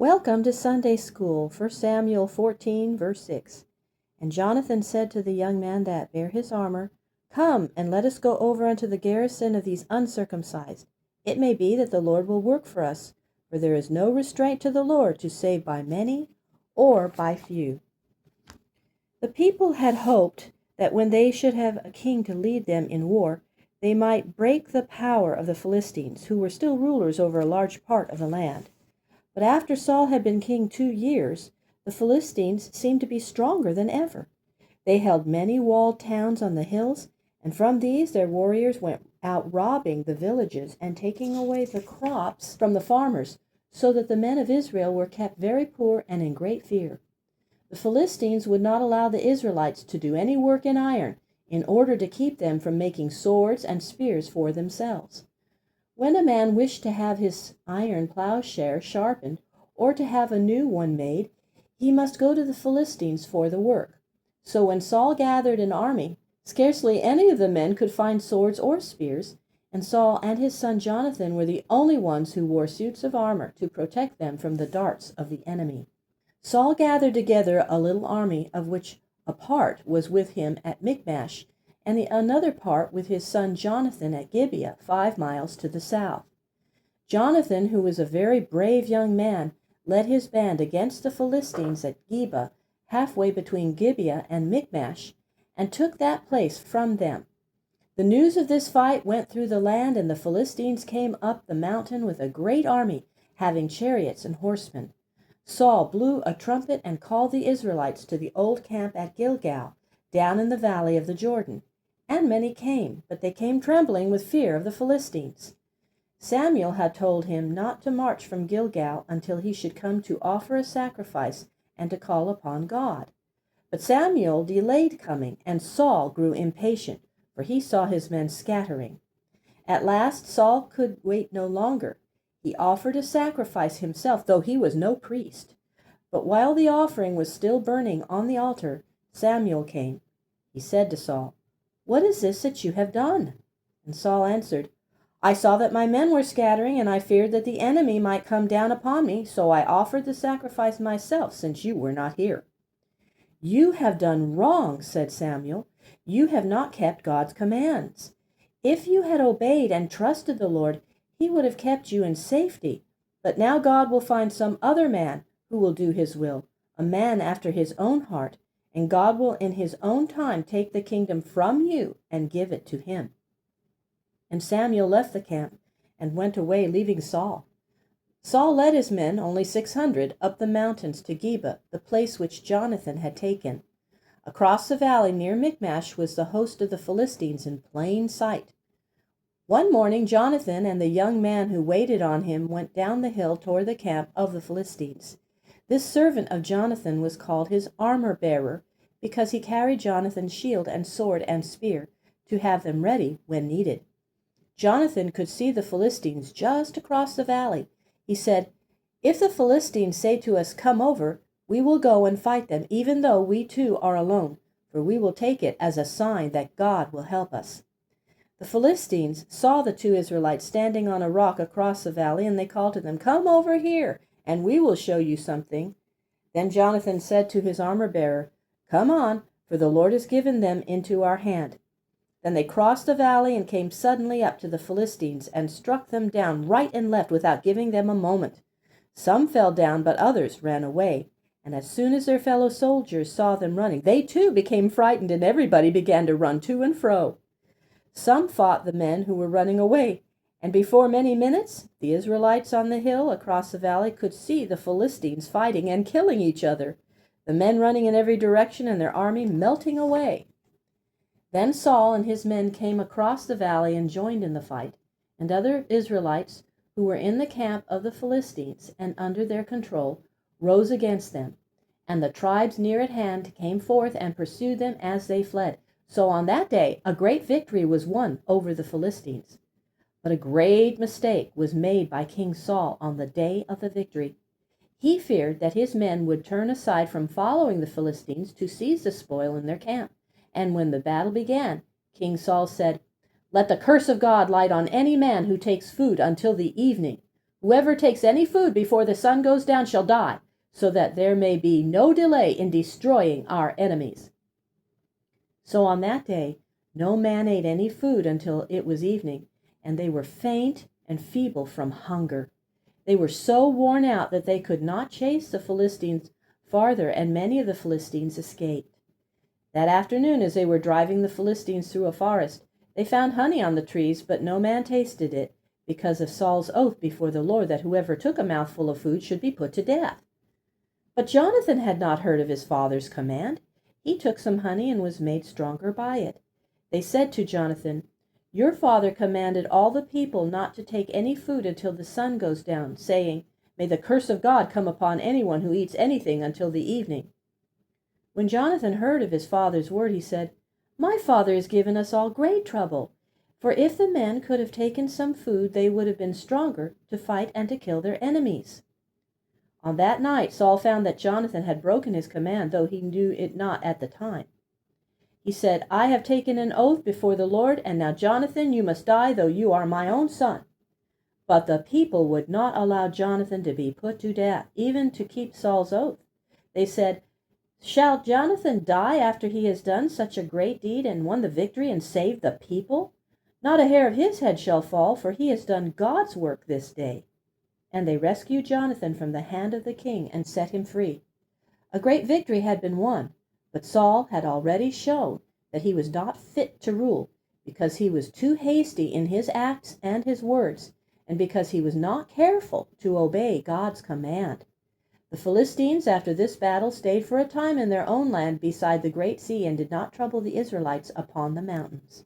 Welcome to Sunday School, 1 Samuel 14, verse 6. And Jonathan said to the young man that bare his armor, Come, and let us go over unto the garrison of these uncircumcised. It may be that the Lord will work for us, for there is no restraint to the Lord to save by many or by few. The people had hoped that when they should have a king to lead them in war, they might break the power of the Philistines, who were still rulers over a large part of the land. But after Saul had been king 2 years, the Philistines seemed to be stronger than ever. They held many walled towns on the hills, and from these their warriors went out robbing the villages and taking away the crops from the farmers, so that the men of Israel were kept very poor and in great fear. The Philistines would not allow the Israelites to do any work in iron, in order to keep them from making swords and spears for themselves. When a man wished to have his iron plowshare sharpened, or to have a new one made, he must go to the Philistines for the work. So when Saul gathered an army, scarcely any of the men could find swords or spears, and Saul and his son Jonathan were the only ones who wore suits of armor to protect them from the darts of the enemy. Saul gathered together a little army, of which a part was with him at Michmash, and another part with his son Jonathan at Gibeah, 5 miles to the south. Jonathan, who was a very brave young man, led his band against the Philistines at Geba, halfway between Gibeah and Michmash, and took that place from them. The news of this fight went through the land, and the Philistines came up the mountain with a great army, having chariots and horsemen. Saul blew a trumpet and called the Israelites to the old camp at Gilgal, down in the valley of the Jordan. And many came, but they came trembling with fear of the Philistines. Samuel had told him not to march from Gilgal until he should come to offer a sacrifice and to call upon God. But Samuel delayed coming, and Saul grew impatient, for he saw his men scattering. At last Saul could wait no longer. He offered a sacrifice himself, though he was no priest. But while the offering was still burning on the altar, Samuel came. He said to Saul, What is this that you have done? And Saul answered, I saw that my men were scattering, and I feared that the enemy might come down upon me, so I offered the sacrifice myself, since you were not here. You have done wrong, said Samuel. You have not kept God's commands. If you had obeyed and trusted the Lord, he would have kept you in safety. But now God will find some other man who will do his will, a man after his own heart, and God will in his own time take the kingdom from you and give it to him. And Samuel left the camp and went away, leaving Saul. Saul led his men, only 600, up the mountains to Geba, the place which Jonathan had taken. Across the valley near Michmash was the host of the Philistines in plain sight. One morning Jonathan and the young man who waited on him went down the hill toward the camp of the Philistines. This servant of Jonathan was called his armor-bearer, because he carried Jonathan's shield and sword and spear, to have them ready when needed. Jonathan could see the Philistines just across the valley. He said, If the Philistines say to us, Come over, we will go and fight them, even though we too are alone, for we will take it as a sign that God will help us. The Philistines saw the 2 Israelites standing on a rock across the valley, and they called to them, Come over here, and we will show you something. Then Jonathan said to his armor-bearer, Come on, for the Lord has given them into our hand. Then they crossed the valley and came suddenly up to the Philistines and struck them down right and left without giving them a moment. Some fell down, but others ran away. And as soon as their fellow soldiers saw them running, they too became frightened, and everybody began to run to and fro. Some fought the men who were running away, and before many minutes, the Israelites on the hill across the valley could see the Philistines fighting and killing each other, the men running in every direction and their army melting away. Then Saul and his men came across the valley and joined in the fight, and other Israelites who were in the camp of the Philistines and under their control rose against them. And the tribes near at hand came forth and pursued them as they fled. So on that day a great victory was won over the Philistines. But a great mistake was made by King Saul on the day of the victory. He feared that his men would turn aside from following the Philistines to seize the spoil in their camp. And when the battle began, King Saul said, Let the curse of God light on any man who takes food until the evening, Whoever takes any food before the sun goes down shall die, so that there may be no delay in destroying our enemies." So on that day no man ate any food until it was evening, and they were faint and feeble from hunger. They were so worn out that they could not chase the Philistines farther, and many of the Philistines escaped. That afternoon, as they were driving the Philistines through a forest, they found honey on the trees, but no man tasted it, because of Saul's oath before the Lord that whoever took a mouthful of food should be put to death. But Jonathan had not heard of his father's command. He took some honey and was made stronger by it. They said to Jonathan, "Your father commanded all the people not to take any food until the sun goes down, saying, 'May the curse of God come upon anyone who eats anything until the evening.'" When Jonathan heard of his father's word, he said, "My father has given us all great trouble. For if the men could have taken some food, they would have been stronger to fight and to kill their enemies." On that night Saul found that Jonathan had broken his command, though he knew it not at the time. He said, "I have taken an oath before the Lord, and now, Jonathan, you must die, though you are my own son." But the people would not allow Jonathan to be put to death, even to keep Saul's oath. They said, "Shall Jonathan die after he has done such a great deed and won the victory and saved the people? Not a hair of his head shall fall, for he has done God's work this day." And they rescued Jonathan from the hand of the king and set him free. A great victory had been won, but Saul had already shown that he was not fit to rule, because he was too hasty in his acts and his words, and because he was not careful to obey God's command. The Philistines, after this battle, stayed for a time in their own land beside the great sea and did not trouble the Israelites upon the mountains.